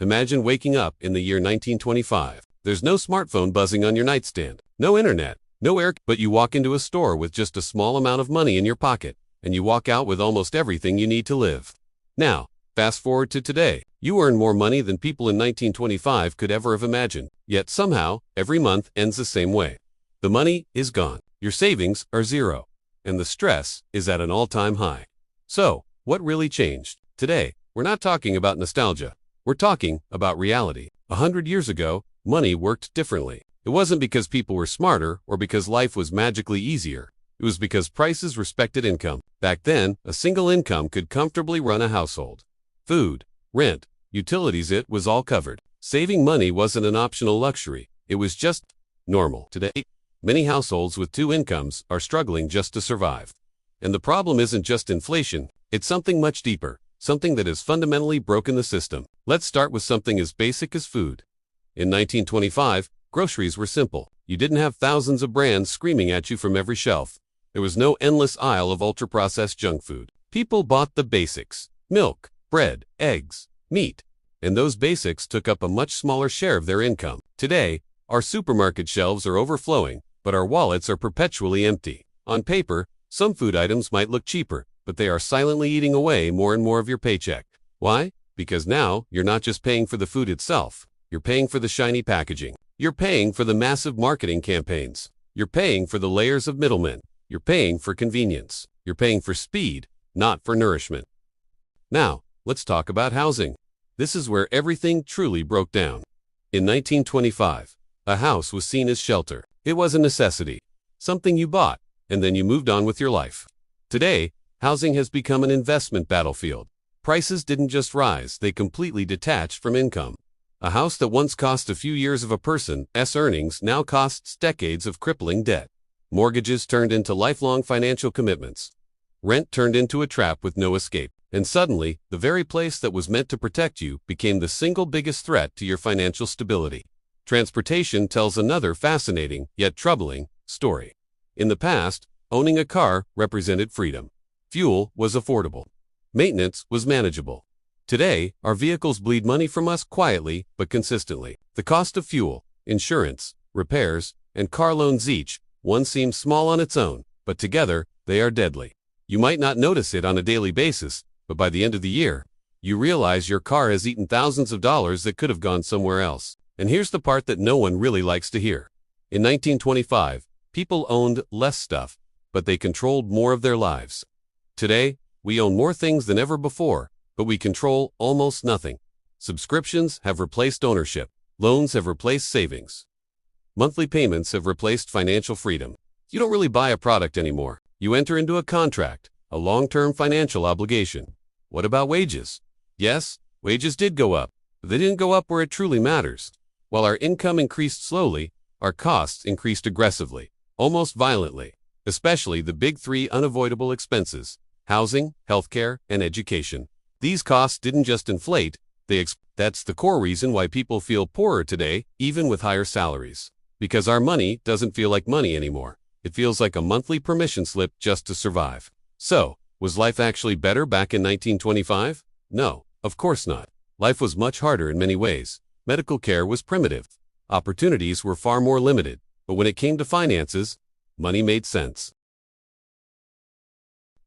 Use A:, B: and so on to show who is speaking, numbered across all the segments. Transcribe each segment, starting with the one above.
A: Imagine waking up in the year 1925. There's no smartphone buzzing on your nightstand, no internet, no air, but you walk into a store with just a small amount of money in your pocket, and you walk out with almost everything you need to live. Now, fast forward to today. You earn more money than people in 1925 could ever have imagined, yet somehow, every month ends the same way. The money is gone, your savings are zero, and the stress is at an all-time high. So, what really changed? Today, we're not talking about nostalgia. We're talking about reality. 100 years ago, money worked differently. It wasn't because people were smarter or because life was magically easier. It was because prices respected income. Back then, a single income could comfortably run a household. Food, rent, utilities, it was all covered. Saving money wasn't an optional luxury. It was just normal. Today, many households with two incomes are struggling just to survive. And the problem isn't just inflation, it's something much deeper, something that has fundamentally broken the system. Let's start with something as basic as food. In 1925, groceries were simple. You didn't have thousands of brands screaming at you from every shelf. There was no endless aisle of ultra-processed junk food. People bought the basics: milk, bread, eggs, meat. And those basics took up a much smaller share of their income. Today, our supermarket shelves are overflowing, but our wallets are perpetually empty. On paper, some food items might look cheaper, but they are silently eating away more and more of your paycheck. Why? Because now, you're not just paying for the food itself. You're paying for the shiny packaging. You're paying for the massive marketing campaigns. You're paying for the layers of middlemen. You're paying for convenience. You're paying for speed, not for nourishment. Now, let's talk about housing. This is where everything truly broke down. In 1925, a house was seen as shelter. It was a necessity, something you bought, and then you moved on with your life. Today, housing has become an investment battlefield. Prices didn't just rise, they completely detached from income. A house that once cost a few years of a person's earnings now costs decades of crippling debt. Mortgages turned into lifelong financial commitments. Rent turned into a trap with no escape. And suddenly, the very place that was meant to protect you became the single biggest threat to your financial stability. Transportation tells another fascinating, yet troubling, story. In the past, owning a car represented freedom. Fuel was affordable. Maintenance was manageable. Today, our vehicles bleed money from us quietly but consistently. The cost of fuel, insurance, repairs, and car loans, each one seems small on its own, but together, they are deadly. You might not notice it on a daily basis, but by the end of the year, you realize your car has eaten thousands of dollars that could have gone somewhere else. And here's the part that no one really likes to hear. In 1925, people owned less stuff, but they controlled more of their lives. Today, we own more things than ever before, but we control almost nothing. Subscriptions have replaced ownership. Loans have replaced savings. Monthly payments have replaced financial freedom. You don't really buy a product anymore. You enter into a contract, a long-term financial obligation. What about wages? Yes, wages did go up, but they didn't go up where it truly matters. While our income increased slowly, our costs increased aggressively, almost violently, especially the big three unavoidable expenses: housing, healthcare, and education. These costs didn't just inflate, that's the core reason why people feel poorer today, even with higher salaries. Because our money doesn't feel like money anymore. It feels like a monthly permission slip just to survive. So, was life actually better back in 1925? No, of course not. Life was much harder in many ways. Medical care was primitive. Opportunities were far more limited. But when it came to finances, money made sense.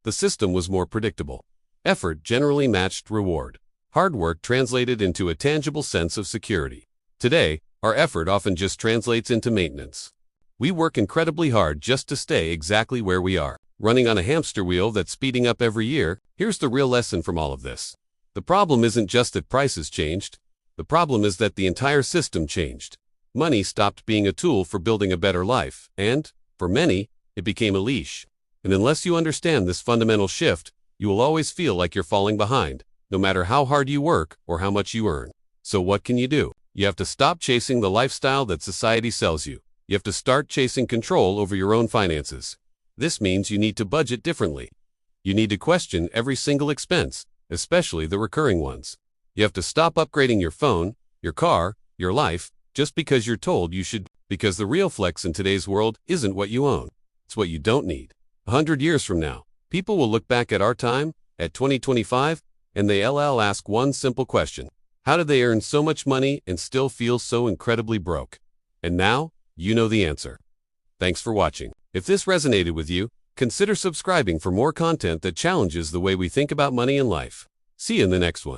A: The system was more predictable. Effort generally matched reward. Hard work translated into a tangible sense of security. Today, our effort often just translates into maintenance. We work incredibly hard just to stay exactly where we are, running on a hamster wheel that's speeding up every year. Here's the real lesson from all of this. The problem isn't just that prices changed. The problem is that the entire system changed. Money stopped being a tool for building a better life, and, for many, it became a leash. And unless you understand this fundamental shift, you will always feel like you're falling behind, no matter how hard you work or how much you earn. So what can you do? You have to stop chasing the lifestyle that society sells you. You have to start chasing control over your own finances. This means you need to budget differently. You need to question every single expense, especially the recurring ones. You have to stop upgrading your phone, your car, your life, just because you're told you should, because the real flex in today's world isn't what you own. It's what you don't need. 100 years from now, people will look back at our time, at 2025, and they'll ask one simple question. How did they earn so much money and still feel so incredibly broke? And now, you know the answer. Thanks for watching. If this resonated with you, consider subscribing for more content that challenges the way we think about money and life. See you in the next one.